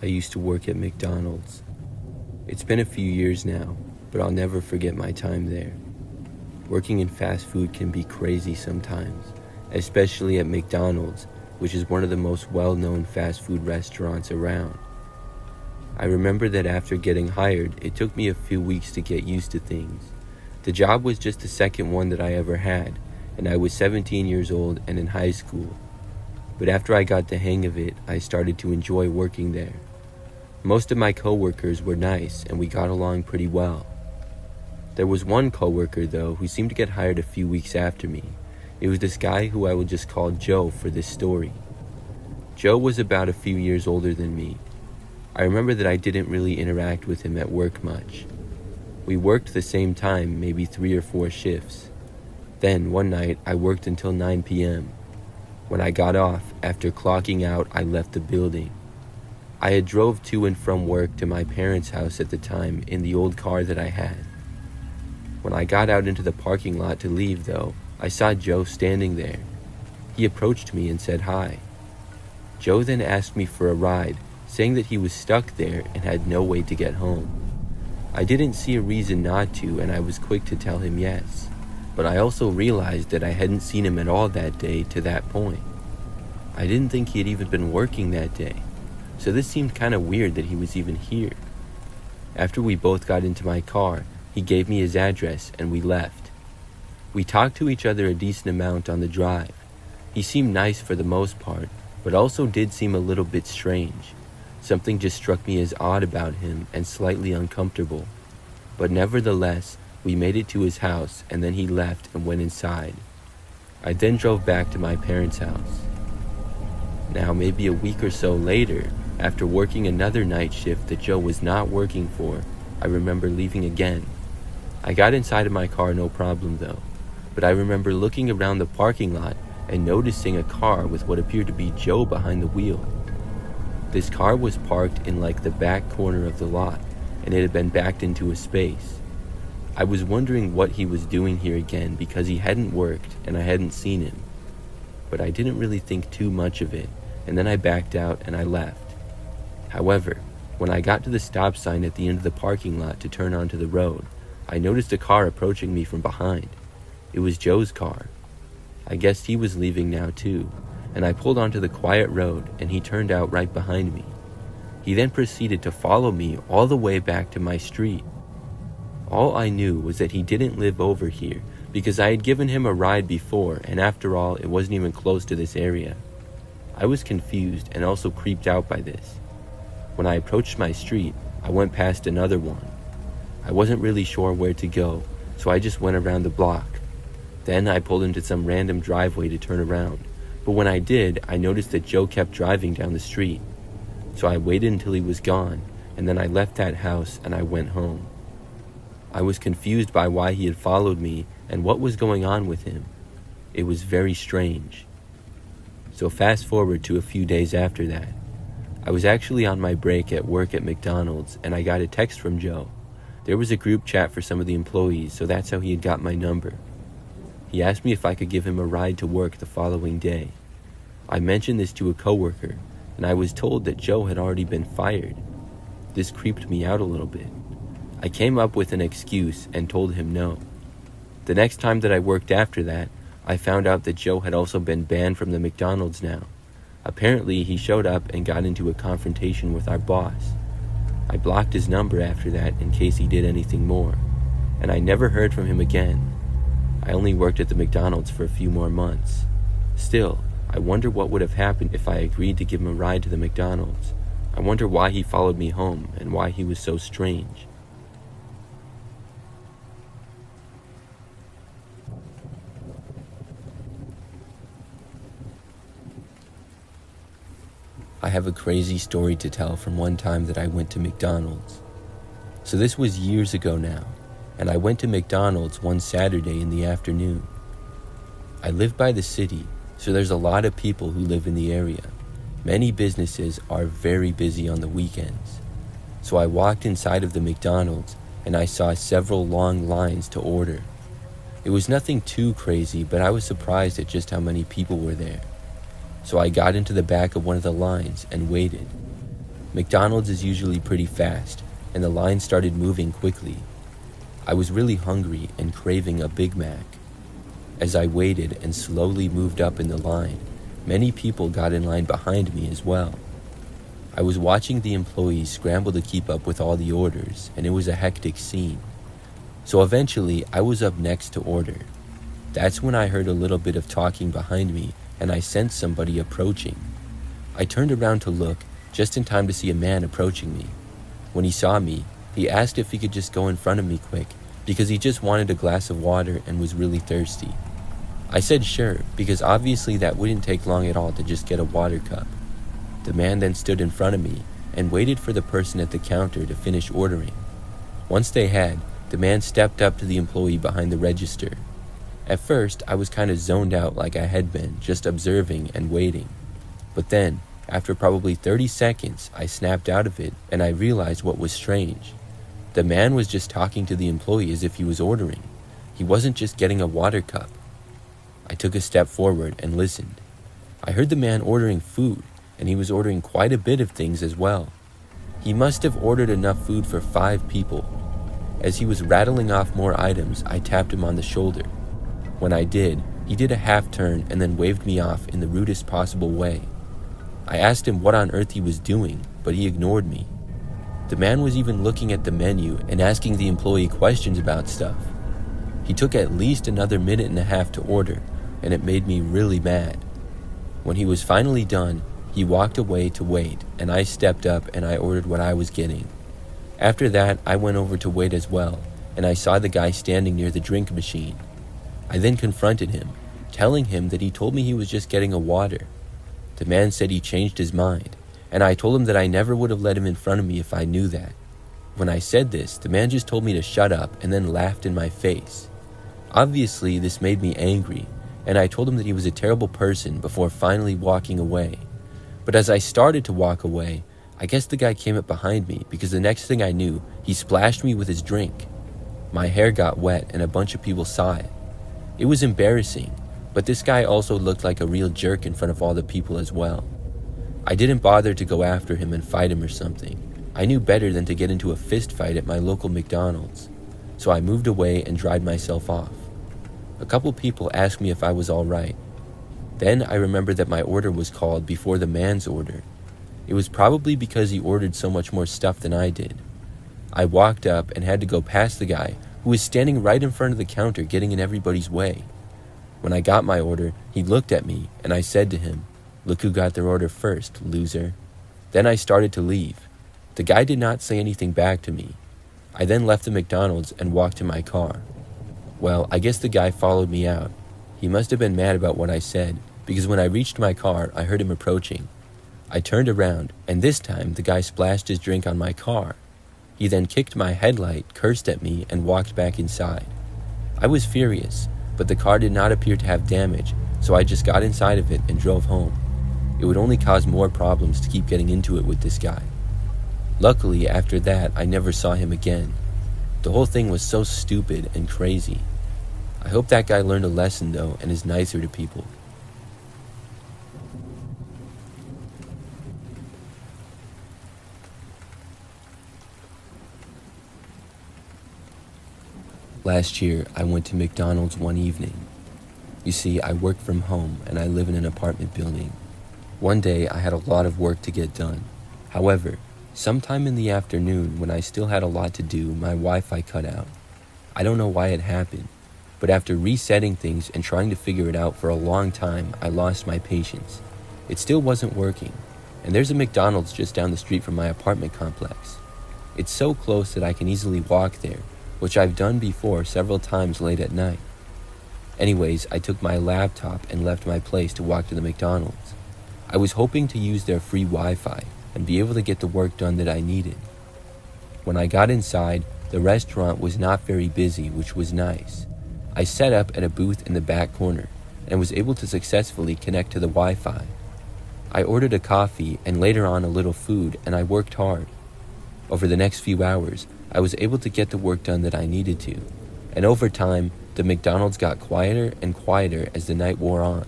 I used to work at McDonald's. It's been a few years now, but I'll never forget my time there. Working in fast food can be crazy sometimes, especially at McDonald's, which is one of the most well-known fast food restaurants around. I remember that after getting hired, it took me a few weeks to get used to things. The job was just the second one that I ever had, and I was 17 years old and in high school. But after I got the hang of it, I started to enjoy working there. Most of my coworkers were nice, and we got along pretty well. There was one coworker, though, who seemed to get hired a few weeks after me. It was this guy who I will just call Joe for this story. Joe was about a few years older than me. I remember that I didn't really interact with him at work much. We worked the same time, maybe 3 or 4 shifts. Then, one night, I worked until 9 p.m. When I got off, after clocking out, I left the building. I had drove to and from work to my parents' house at the time in the old car that I had. When I got out into the parking lot to leave, though, I saw Joe standing there. He approached me and said hi. Joe then asked me for a ride, saying that he was stuck there and had no way to get home. I didn't see a reason not to, and I was quick to tell him yes, but I also realized that I hadn't seen him at all that day to that point. I didn't think he had even been working that day, so this seemed kind of weird that he was even here. After we both got into my car, he gave me his address and we left. We talked to each other a decent amount on the drive. He seemed nice for the most part, but also did seem a little bit strange. Something just struck me as odd about him and slightly uncomfortable. But nevertheless, we made it to his house and then he left and went inside. I then drove back to my parents' house. Now, maybe a week or so later, after working another night shift that Joe was not working for, I remember leaving again. I got inside of my car no problem though, but I remember looking around the parking lot and noticing a car with what appeared to be Joe behind the wheel. This car was parked in like the back corner of the lot, and it had been backed into a space. I was wondering what he was doing here again because he hadn't worked and I hadn't seen him. But I didn't really think too much of it, and then I backed out and I left. However, when I got to the stop sign at the end of the parking lot to turn onto the road, I noticed a car approaching me from behind. It was Joe's car. I guessed he was leaving now too, and I pulled onto the quiet road and he turned out right behind me. He then proceeded to follow me all the way back to my street. All I knew was that he didn't live over here because I had given him a ride before, and after all, it wasn't even close to this area. I was confused and also creeped out by this. When I approached my street, I went past another one. I wasn't really sure where to go, so I just went around the block. Then I pulled into some random driveway to turn around, but when I did, I noticed that Joe kept driving down the street. So I waited until he was gone, and then I left that house and I went home. I was confused by why he had followed me and what was going on with him. It was very strange. So fast forward to a few days after that. I was actually on my break at work at McDonald's and I got a text from Joe. There was a group chat for some of the employees, so that's how he had got my number. He asked me if I could give him a ride to work the following day. I mentioned this to a coworker, and I was told that Joe had already been fired. This creeped me out a little bit. I came up with an excuse and told him no. The next time that I worked after that, I found out that Joe had also been banned from the McDonald's now. Apparently, he showed up and got into a confrontation with our boss. I blocked his number after that in case he did anything more, and I never heard from him again. I only worked at the McDonald's for a few more months. Still, I wonder what would have happened if I agreed to give him a ride to the McDonald's. I wonder why he followed me home and why he was so strange. I have a crazy story to tell from one time that I went to McDonald's. So this was years ago now, and I went to McDonald's one Saturday in the afternoon. I live by the city, so there's a lot of people who live in the area. Many businesses are very busy on the weekends. So I walked inside of the McDonald's and I saw several long lines to order. It was nothing too crazy, but I was surprised at just how many people were there. So I got into the back of one of the lines and waited. McDonald's is usually pretty fast, and the line started moving quickly. I was really hungry and craving a Big Mac. As I waited and slowly moved up in the line, many people got in line behind me as well. I was watching the employees scramble to keep up with all the orders, and it was a hectic scene. So eventually, I was up next to order. That's when I heard a little bit of talking behind me, and I sensed somebody approaching. I turned around to look, just in time to see a man approaching me. When he saw me, he asked if he could just go in front of me quick, because he just wanted a glass of water and was really thirsty. I said sure, because obviously that wouldn't take long at all to just get a water cup. The man then stood in front of me and waited for the person at the counter to finish ordering. Once they had, the man stepped up to the employee behind the register. At first, I was kind of zoned out like I had been, just observing and waiting. But then, after probably 30 seconds, I snapped out of it and I realized what was strange. The man was just talking to the employee as if he was ordering. He wasn't just getting a water cup. I took a step forward and listened. I heard the man ordering food, and he was ordering quite a bit of things as well. He must have ordered enough food for 5 people. As he was rattling off more items, I tapped him on the shoulder. When I did, he did a half turn and then waved me off in the rudest possible way. I asked him what on earth he was doing, but he ignored me. The man was even looking at the menu and asking the employee questions about stuff. He took at least another minute and a half to order, and it made me really mad. When he was finally done, he walked away to wait, and I stepped up and I ordered what I was getting. After that, I went over to wait as well, and I saw the guy standing near the drink machine. I then confronted him, telling him that he told me he was just getting a water. The man said he changed his mind, and I told him that I never would have let him in front of me if I knew that. When I said this, the man just told me to shut up and then laughed in my face. Obviously, this made me angry, and I told him that he was a terrible person before finally walking away. But as I started to walk away, I guess the guy came up behind me because the next thing I knew, he splashed me with his drink. My hair got wet and a bunch of people saw it. It was embarrassing, but this guy also looked like a real jerk in front of all the people as well. I didn't bother to go after him and fight him or something. I knew better than to get into a fist fight at my local McDonald's, so I moved away and dried myself off. A couple people asked me if I was all right. Then I remembered that my order was called before the man's order. It was probably because he ordered so much more stuff than I did. I walked up and had to go past the guy who was standing right in front of the counter getting in everybody's way. When I got my order, he looked at me and I said to him, "Look who got their order first, loser." Then I started to leave. The guy did not say anything back to me. I then left the McDonald's and walked to my car. Well, I guess the guy followed me out. He must have been mad about what I said, because when I reached my car, I heard him approaching. I turned around, and this time the guy splashed his drink on my car. He then kicked my headlight, cursed at me, and walked back inside. I was furious, but the car did not appear to have damage, so I just got inside of it and drove home. It would only cause more problems to keep getting into it with this guy. Luckily, after that, I never saw him again. The whole thing was so stupid and crazy. I hope that guy learned a lesson though and is nicer to people. Last year, I went to McDonald's one evening. You see, I work from home and I live in an apartment building. One day, I had a lot of work to get done. However, sometime in the afternoon when I still had a lot to do, my Wi-Fi cut out. I don't know why it happened, but after resetting things and trying to figure it out for a long time, I lost my patience. It still wasn't working, and there's a McDonald's just down the street from my apartment complex. It's so close that I can easily walk there, which I've done before several times late at night. Anyways, I took my laptop and left my place to walk to the McDonald's. I was hoping to use their free Wi-Fi and be able to get the work done that I needed. When I got inside, the restaurant was not very busy, which was nice. I set up at a booth in the back corner and was able to successfully connect to the Wi-Fi. I ordered a coffee and later on a little food, and I worked hard. Over the next few hours, I was able to get the work done that I needed to, and over time, the McDonald's got quieter and quieter as the night wore on.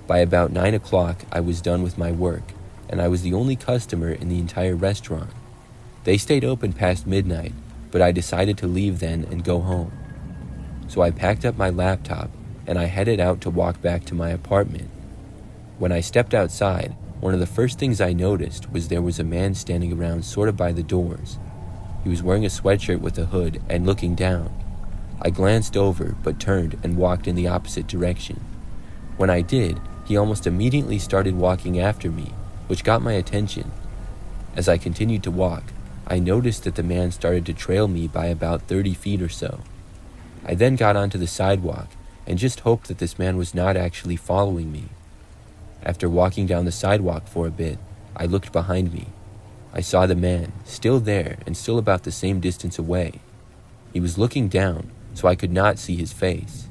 By about 9 o'clock, I was done with my work, and I was the only customer in the entire restaurant. They stayed open past midnight, but I decided to leave then and go home. So I packed up my laptop and I headed out to walk back to my apartment. When I stepped outside, one of the first things I noticed was there was a man standing around sort of by the doors. He was wearing a sweatshirt with a hood and looking down. I glanced over but turned and walked in the opposite direction. When I did, he almost immediately started walking after me, which got my attention. As I continued to walk, I noticed that the man started to trail me by about 30 feet or so. I then got onto the sidewalk and just hoped that this man was not actually following me. After walking down the sidewalk for a bit, I looked behind me. I saw the man, still there and still about the same distance away. He was looking down, so I could not see his face.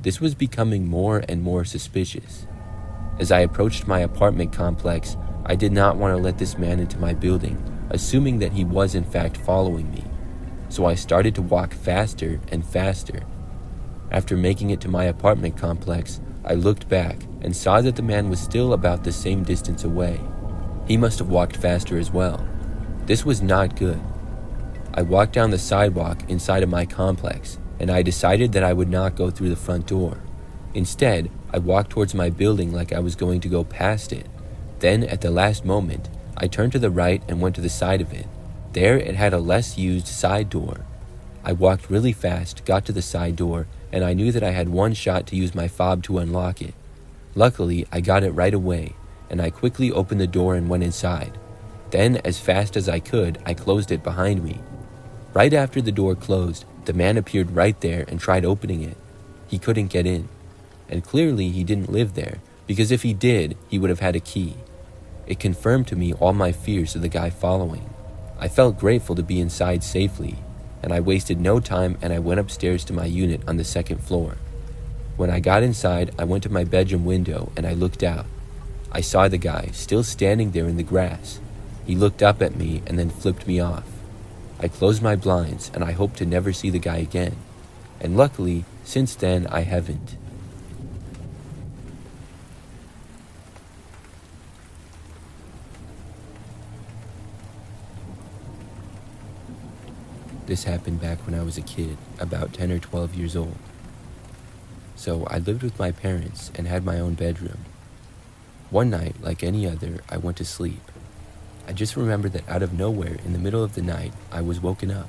This was becoming more and more suspicious. As I approached my apartment complex, I did not want to let this man into my building, assuming that he was in fact following me. So I started to walk faster and faster. After making it to my apartment complex, I looked back and saw that the man was still about the same distance away. He must have walked faster as well. This was not good. I walked down the sidewalk inside of my complex, and I decided that I would not go through the front door. Instead, I walked towards my building like I was going to go past it. Then, at the last moment, I turned to the right and went to the side of it. There, it had a less used side door. I walked really fast, got to the side door, and I knew that I had one shot to use my fob to unlock it. Luckily, I got it right away, and I quickly opened the door and went inside. Then, as fast as I could, I closed it behind me. Right after the door closed, the man appeared right there and tried opening it. He couldn't get in. And clearly he didn't live there, because if he did, he would have had a key. It confirmed to me all my fears of the guy following. I felt grateful to be inside safely, and I wasted no time and I went upstairs to my unit on the second floor. When I got inside, I went to my bedroom window and I looked out. I saw the guy still standing there in the grass. He looked up at me and then flipped me off. I closed my blinds and I hoped to never see the guy again. And luckily, since then, I haven't. This happened back when I was a kid, about 10 or 12 years old. So I lived with my parents and had my own bedroom. One night, like any other, I went to sleep. I just remember that out of nowhere, in the middle of the night, I was woken up.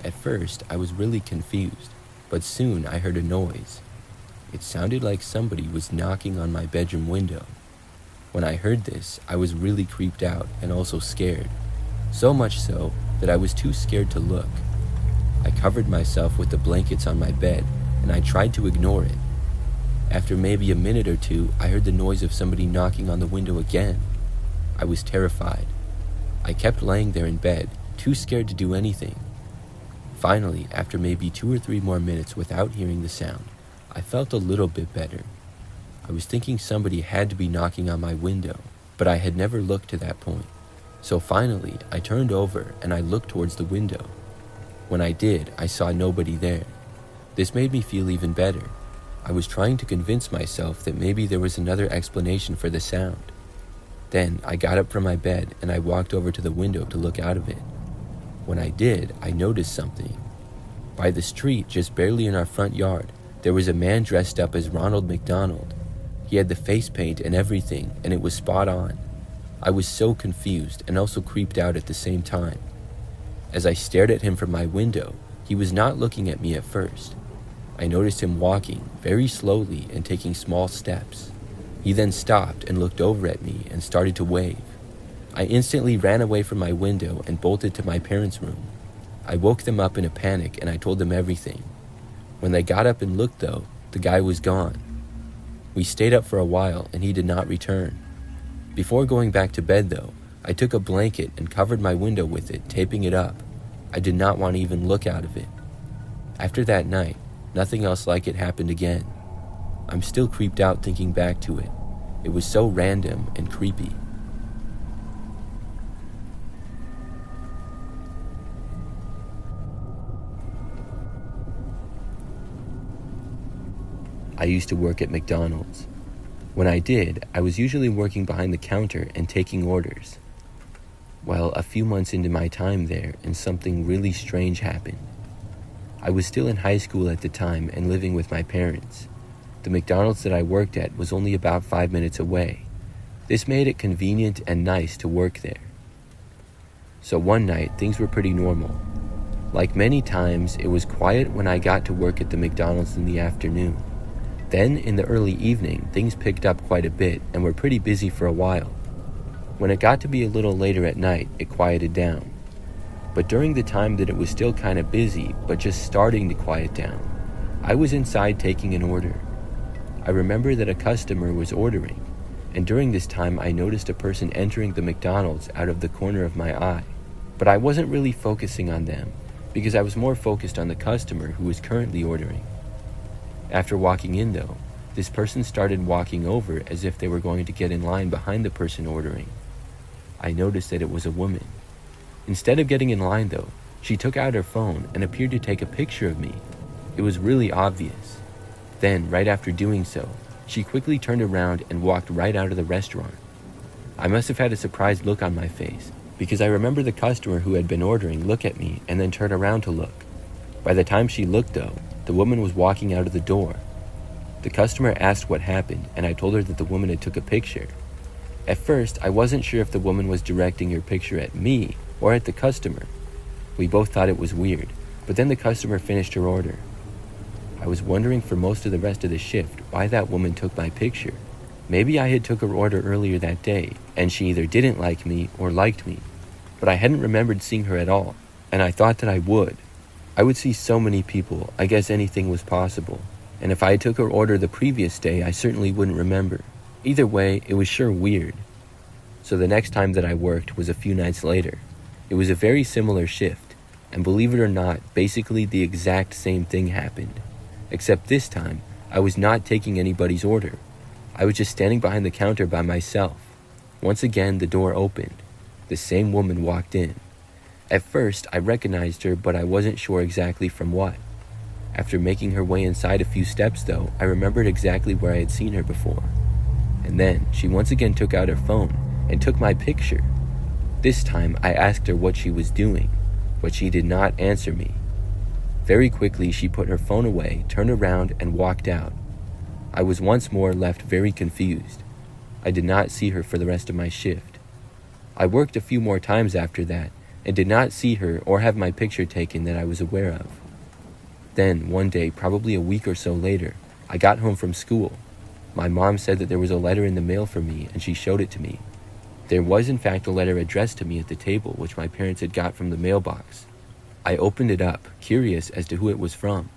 At first, I was really confused, but soon I heard a noise. It sounded like somebody was knocking on my bedroom window. When I heard this, I was really creeped out and also scared. So much so that I was too scared to look. I covered myself with the blankets on my bed and I tried to ignore it. After maybe a minute or two, I heard the noise of somebody knocking on the window again. I was terrified. I kept laying there in bed, too scared to do anything. Finally, after maybe 2 or 3 more minutes without hearing the sound, I felt a little bit better. I was thinking somebody had to be knocking on my window, but I had never looked to that point. So finally, I turned over and I looked towards the window. When I did, I saw nobody there. This made me feel even better. I was trying to convince myself that maybe there was another explanation for the sound. Then I got up from my bed and I walked over to the window to look out of it. When I did, I noticed something. By the street, just barely in our front yard, there was a man dressed up as Ronald McDonald. He had the face paint and everything, and it was spot on. I was so confused and also creeped out at the same time. As I stared at him from my window, he was not looking at me at first. I noticed him walking very slowly and taking small steps. He then stopped and looked over at me and started to wave. I instantly ran away from my window and bolted to my parents' room. I woke them up in a panic and I told them everything. When they got up and looked though, the guy was gone. We stayed up for a while and he did not return. Before going back to bed though, I took a blanket and covered my window with it, taping it up. I did not want to even look out of it. After that night, nothing else like it happened again. I'm still creeped out thinking back to it. It was so random and creepy. I used to work at McDonald's. When I did, I was usually working behind the counter and taking orders. Well, a few months into my time there, and something really strange happened. I was still in high school at the time and living with my parents. The McDonald's that I worked at was only about 5 minutes away. This made it convenient and nice to work there. So one night, things were pretty normal. Like many times, it was quiet when I got to work at the McDonald's in the afternoon. Then, in the early evening, things picked up quite a bit and were pretty busy for a while. When it got to be a little later at night, it quieted down. But during the time that it was still kind of busy, but just starting to quiet down, I was inside taking an order. I remember that a customer was ordering, and during this time I noticed a person entering the McDonald's out of the corner of my eye. But I wasn't really focusing on them, because I was more focused on the customer who was currently ordering. After walking in though, this person started walking over as if they were going to get in line behind the person ordering. I noticed that it was a woman. Instead of getting in line though, she took out her phone and appeared to take a picture of me. It was really obvious. Then, right after doing so, she quickly turned around and walked right out of the restaurant. I must have had a surprised look on my face, because I remember the customer who had been ordering look at me and then turn around to look. By the time she looked though, the woman was walking out of the door. The customer asked what happened, and I told her that the woman had took a picture. At first, I wasn't sure if the woman was directing her picture at me or at the customer. We both thought it was weird, but then the customer finished her order. I was wondering for most of the rest of the shift why that woman took my picture. Maybe I had took her order earlier that day, and she either didn't like me or liked me, but I hadn't remembered seeing her at all, and I thought that I would. I would see so many people, I guess anything was possible, and if I had took her order the previous day, I certainly wouldn't remember. Either way, it was sure weird. So the next time that I worked was a few nights later. It was a very similar shift, and believe it or not, basically the exact same thing happened. Except this time, I was not taking anybody's order. I was just standing behind the counter by myself. Once again, the door opened. The same woman walked in. At first, I recognized her, but I wasn't sure exactly from what. After making her way inside a few steps though, I remembered exactly where I had seen her before. And then, she once again took out her phone and took my picture. This time, I asked her what she was doing, but she did not answer me. Very quickly, she put her phone away, turned around, and walked out. I was once more left very confused. I did not see her for the rest of my shift. I worked a few more times after that, and did not see her or have my picture taken that I was aware of. Then, one day, probably a week or so later, I got home from school. My mom said that there was a letter in the mail for me, and she showed it to me. There was in fact a letter addressed to me at the table, which my parents had got from the mailbox. I opened it up, curious as to who it was from.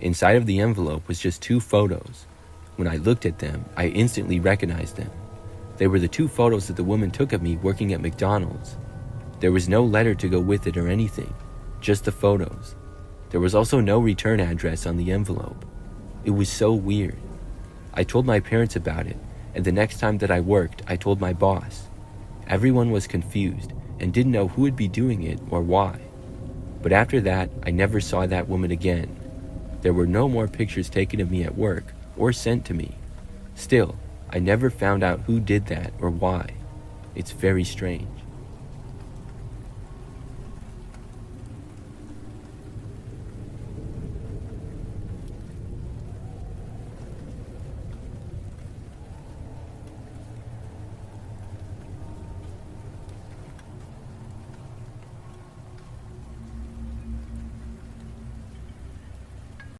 Inside of the envelope was just 2 photos. When I looked at them, I instantly recognized them. They were the 2 photos that the woman took of me working at McDonald's. There was no letter to go with it or anything, just the photos. There was also no return address on the envelope. It was so weird. I told my parents about it, and the next time that I worked, I told my boss. Everyone was confused and didn't know who would be doing it or why. But after that, I never saw that woman again. There were no more pictures taken of me at work or sent to me. Still, I never found out who did that or why. It's very strange.